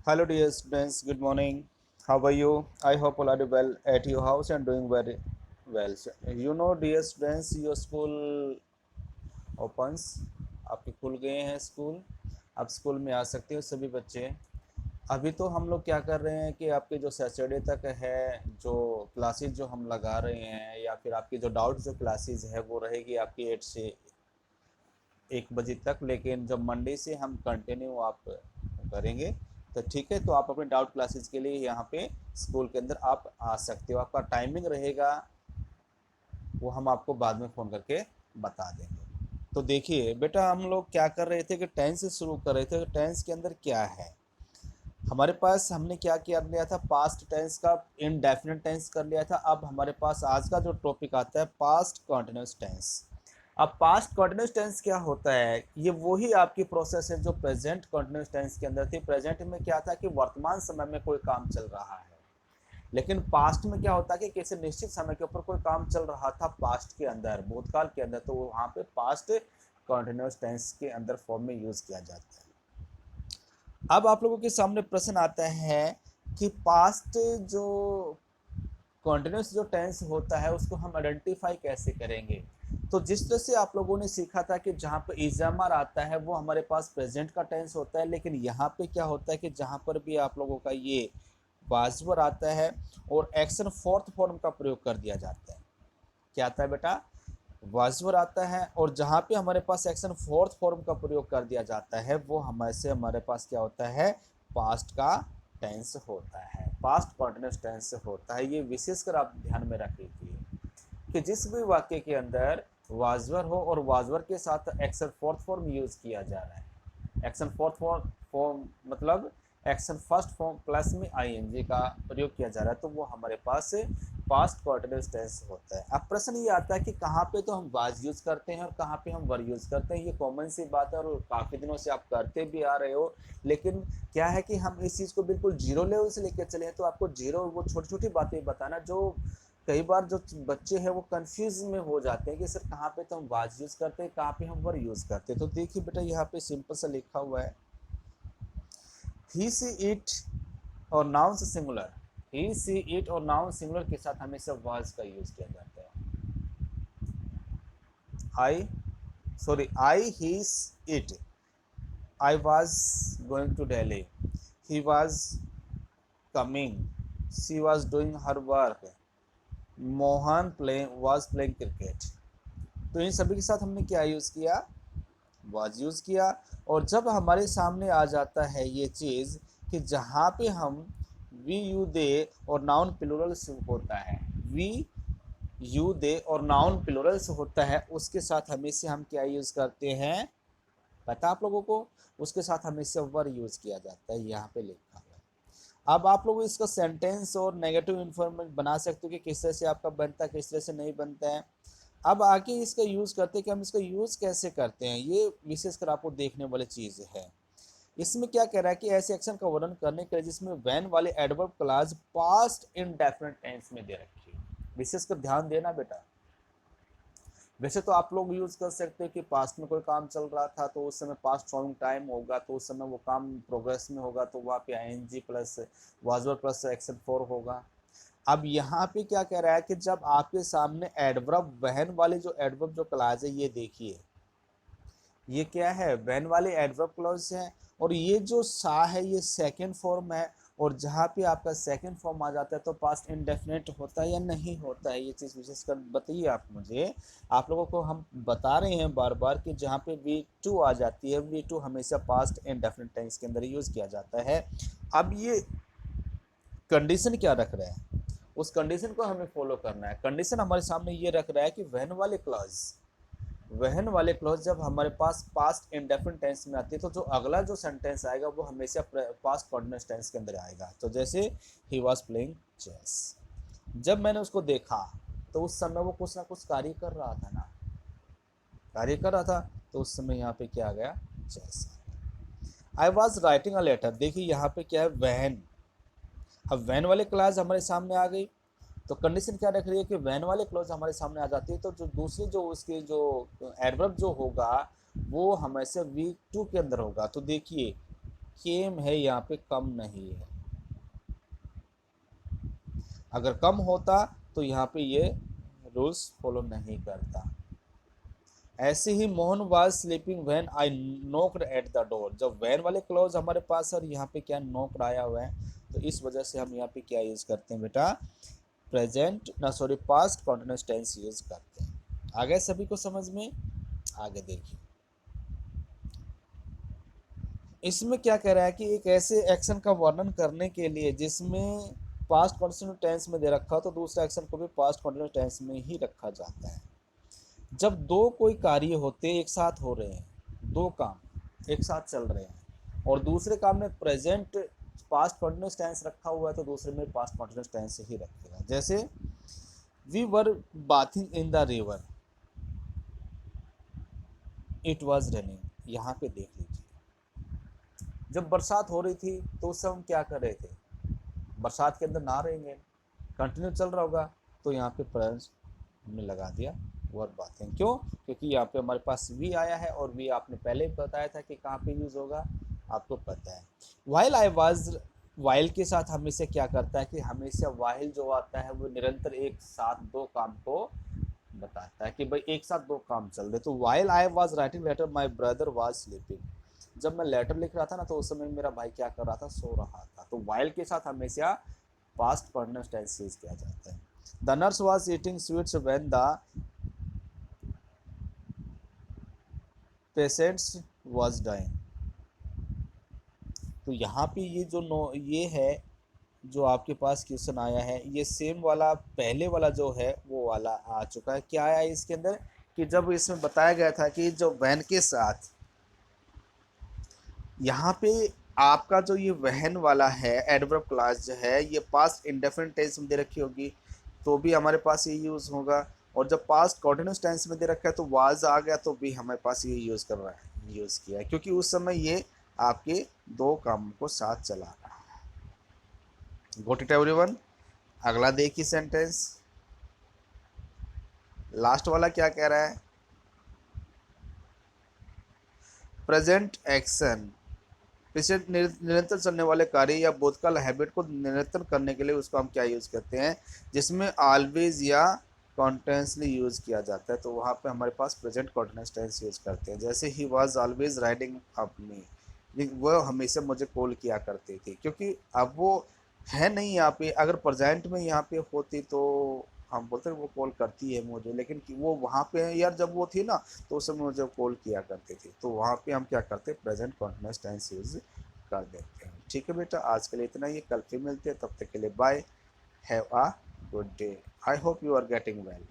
Hello, dear students. Good morning. How are you? I hope all are well at your house and doing very well. So, dear students, your school opens. आपके खुल गए हैं school. आप school में आ सकते हो सभी बच्चे. अभी तो हम लोग क्या कर रहे हैं कि आपके जो सैटरडे तक है जो क्लासेस जो हम लगा रहे हैं या फिर आपकी जो डाउट जो क्लासेस है वो रहेगी आपकी 8 से 1 बजे तक, लेकिन जब मंडे से हम कंटिन्यू आप करेंगे तो ठीक है. तो आप अपने डाउट क्लासेस के लिए यहाँ पे स्कूल के अंदर आप आ सकते हो. आपका टाइमिंग रहेगा वो हम आपको बाद में फ़ोन करके बता देंगे. तो देखिए बेटा, हम लोग क्या कर रहे थे कि टेंस से शुरू कर रहे थे. टेंस के अंदर क्या है हमारे पास, हमने क्या किया लिया था, पास्ट टेंस का इनडेफिनेट टेंस कर लिया था. अब हमारे पास आज का जो टॉपिक आता है पास्ट कॉन्टिन्यूस टेंस. अब पास्ट कॉन्टिन्यूस टेंस क्या होता है, ये वही आपकी प्रोसेस है जो प्रेजेंट कॉन्टिन्यूस टेंस के अंदर थी. प्रेजेंट में क्या था कि वर्तमान समय में कोई काम चल रहा है, लेकिन पास्ट में क्या होता है कि किसी निश्चित समय के ऊपर कोई काम चल रहा था पास्ट के अंदर, भूतकाल के अंदर, तो वहाँ पे पास्ट कॉन्टिन्यूस टेंस के अंदर फॉर्म में यूज़ किया जाता है. अब आप लोगों के सामने प्रश्न आता है कि पास्ट जो कॉन्टिन्यूस जो टेंस होता है उसको हम आइडेंटिफाई कैसे करेंगे. तो जिस तरह से आप लोगों ने सीखा था कि जहाँ पर इजामर आता है वो हमारे पास प्रेजेंट का टेंस होता है, लेकिन यहाँ पे क्या होता है कि जहाँ पर भी आप लोगों का ये वाजवर आता है और एक्शन फोर्थ फॉर्म का प्रयोग कर दिया जाता है. क्या आता है बेटा, वाजवर आता है और जहाँ पे हमारे पास एक्शन फोर्थ फॉर्म का प्रयोग कर दिया जाता है वो हमारे पास क्या होता है, पास्ट का टेंस होता है, पास्ट कॉन्टिन्यूस टेंस होता है. ये विशेषकर आप ध्यान में रखिए कि जिस भी वाक्य के अंदर वाजवर हो और वाजवर के साथ एक्शन फोर्थ फॉर्म यूज किया जा रहा है, एक्शन फोर्थ फॉर्म मतलब एक्शन फर्स्ट फॉर्म प्लस में आईएनजी का प्रयोग किया जा रहा है, तो वो हमारे पास पास्ट कॉन्टिन्यूस टेंस होता है. अब प्रश्न ये आता है कि कहाँ पे तो हम वाज यूज करते हैं और कहाँ पे हम वर यूज करते हैं. ये कॉमन सी बात है और काफ़ी दिनों से आप करते भी आ रहे हो, लेकिन क्या है कि हम इस चीज़ को बिल्कुल जीरो लेवल से लेकर चले हैं. तो आपको जीरो वो छोटी छोटी बातें बताना जो कई बार जो बच्चे हैं वो कंफ्यूज में हो जाते हैं कि सर कहाँ पे तो हम वाज यूज़ करते हैं, कहाँ पे हम वर यूज़ करते हैं. तो देखिए बेटा, यहाँ पे सिंपल सा लिखा हुआ है, ही सी इट और नाउन से सिंगुलर, ही सी इट और नाउन सिंगुलर के साथ हमेशा वाज का यूज किया जाता है. I sorry I he she it, I was going to Delhi, he was coming, she was doing her work, Mohan was playing cricket. तो इन सभी के साथ हमने क्या यूज़ किया, वाज यूज़ किया. और जब हमारे सामने आ जाता है ये चीज़ कि जहाँ पे हम वी यू दे और नाउन प्लूरल से होता है, वी यू दे और नाउन प्लूरल से होता है, उसके साथ हमेशा हम क्या यूज़ करते हैं, पता आप लोगों को, उसके साथ हमेशा वर यूज़ किया जाता है. यहाँ पे लिखा हुआ है. अब आप लोग इसका सेंटेंस और नेगेटिव इन्फॉर्मेशन बना सकते हो कि किस तरह से आपका बनता है, किस तरह से नहीं बनता है. अब आगे इसका यूज़ करते हैं कि हम इसका यूज़ कैसे करते हैं, ये विशेषकर आपको देखने वाली चीज़ है. इसमें क्या कह रहा है कि ऐसे एक्शन का वर्णन करने के लिए जिसमें वैन वाले adverb clause past indefinite tense में दे रखी है. विशेषकर ध्यान देना बेटा. वैसे तो आप लोग यूज़ कर सकते हो कि पास्ट में कोई काम चल रहा था तो उस समय पास्ट फॉर्मिंग टाइम होगा, तो उस समय वो काम प्रोग्रेस में होगा, तो वहाँ पे ING plus was were plus action four होगा. अब यहाँ पे क्या कह रहा है कि जब आपके सामने एडवर्ब वहन वाले जो एडवर्ब जो क्लास है, ये देखिए ये क्या है, वैन वाले एडवर्ब क्लॉज है और ये जो सा है ये सेकंड फॉर्म है. और जहाँ पे आपका सेकंड फॉर्म आ जाता है तो पास्ट इंडेफिनिट होता है या नहीं होता है, ये चीज़ विशेषकर बताइए आप मुझे. आप लोगों को हम बता रहे हैं बार बार कि जहाँ पे वी टू आ जाती है, वी टू हमेशा पास्ट इंडेफिनिट टेंस के अंदर यूज़ किया जाता है. अब ये कंडीशन क्या रख रहा है, उस कंडीशन को हमें फॉलो करना है. कंडीशन हमारे सामने ये रख रहा है कि वहन वाले क्लॉज जब हमारे पास पास्ट इंडेफिनिट टेंस में आती है तो जो अगला जो सेंटेंस आएगा वो हमेशा पास्ट कॉन्टिन्यूअस टेंस के अंदर आएगा. तो जैसे ही वॉज प्लेइंग चेस, जब मैंने उसको देखा तो उस समय वो कुछ ना कुछ कार्य कर रहा था ना, कार्य कर रहा था, तो उस समय यहाँ पे क्या आ गया, चेस. I was writing a letter, देखिए यहाँ पे क्या है, वहन. अब वैन वाले क्लास हमारे सामने आ गई तो कंडीशन क्या रख रही है कि वैन वाले क्लॉज हमारे सामने आ जाती है तो जो दूसरी जो उसकी जो एडवर्ब जो होगा वो हमेशा वी टू के अंदर होगा. तो देखिए केम है, यहाँ पे कम नहीं है। अगर कम होता तो यहाँ पे ये रूल्स फॉलो नहीं करता। ऐसे ही Mohan was sleeping when I knocked at the door. जब वैन वाले क्लॉज हमारे पास है और यहाँ पे क्या नॉक्ड आया हुआ है, तो इस वजह से हम यहाँ पे क्या यूज करते हैं बेटा, प्रेजेंट ना sorry past continuous tense use करते हैं। आ गए सभी को समझ में? आगे देखिए इसमें क्या कह रहा है कि एक ऐसे एक्शन का वर्णन करने के लिए जिसमें पास्ट कॉन्टिन्यूअस टेंस में दे रखा हो, तो दूसरे एक्शन को भी पास्ट कॉन्टिन्यूअस टेंस में ही रखा जाता है। जब दो कोई कार्य होते एक साथ हो रहे हैं, दो काम एक साथ चल रहे हैं और दूसरे काम में प्रेजेंट पास्ट कंटिन्यूअस टेंस रखा हुआ है, तो दूसरे में पास्ट कंटिन्यूअस टेंस ही रखेगा। जैसे we were bathing in the river, it was raining. यहाँ पे देख लीजिए, जब बरसात हो रही थी तो उस समय हम क्या कर रहे थे, बरसात के अंदर नहा रहेंगे, कंटिन्यू चल रहा होगा, तो यहाँ पे प्रेजेंट हमने लगा दिया वर बाथिंग। क्यों? क्योंकि यहाँ पे हमारे पास वी आया है और वी आपने पहले ही बताया था कि कहाँ पे यूज होगा, आपको पता है। वाइल आई वाज, वाइल के साथ हमेशा क्या करता है कि हमेशा वाइल जो आता है वो निरंतर एक साथ दो काम को बताता है कि भाई एक साथ दो काम चल रहे। तो while I was writing letter my brother was sleeping. जब मैं लेटर लिख रहा था ना, तो उस समय मेरा भाई क्या कर रहा था, सो रहा था। तो वाइल के साथ हमेशा पास्ट कंटिन्यूअस टेंस यूज किया जाता है। The nurse was eating sweets when the patients was dying. तो यहाँ पे ये जो नो ये है, जो आपके पास क्वेश्चन आया है, ये सेम वाला पहले वाला जो है वो वाला आ चुका है। क्या आया है इसके अंदर, कि जब इसमें बताया गया था कि जो वैन के साथ यहाँ पे आपका जो ये वहन वाला है एडवर्ब क्लास जो है, ये पास्ट इंडेफिनिट टेंस में दे रखी होगी तो भी हमारे पास ये यूज़ होगा। और जब पास्ट कॉन्टिन्यूस टेंस में दे रखा है तो वाज आ गया तो भी हमारे पास ये यूज़ कर रहा है, यूज़ किया है, क्योंकि उस समय ये आपके दो कामों को साथ चला रहा है। Got it everyone. अगला देखिए सेंटेंस, लास्ट वाला क्या कह रहा है, प्रेजेंट एक्शन, पिछले निरंतर चलने वाले कार्य या बोधकाल हैबिट को निरंतर करने के लिए उसको हम क्या यूज़ करते हैं, जिसमें ऑलवेज या कॉन्टेंसली यूज़ किया जाता है। तो वहाँ पे हमारे पास प्रेजेंट कॉन्टिन्यूअस टेंस यूज़ करते हैं। जैसे he was always riding up me, वो हमेशा मुझे कॉल किया करती थी, क्योंकि अब वो है नहीं यहाँ पे। अगर प्रेजेंट में यहाँ पे होती तो हम बोलते वो कॉल करती है मुझे, लेकिन कि वो वहाँ पे है यार, जब वो थी ना तो उस समय मुझे कॉल किया करती थी। तो वहाँ पे हम क्या करते हैं, प्रेजेंट कॉन्टिन्यूअस टेंस यूज कर देते हैं। ठीक है बेटा, आज के लिए इतना ही, कल फिर मिलते हैं, तब तक के लिए bye, have a good day. I hope you are getting well.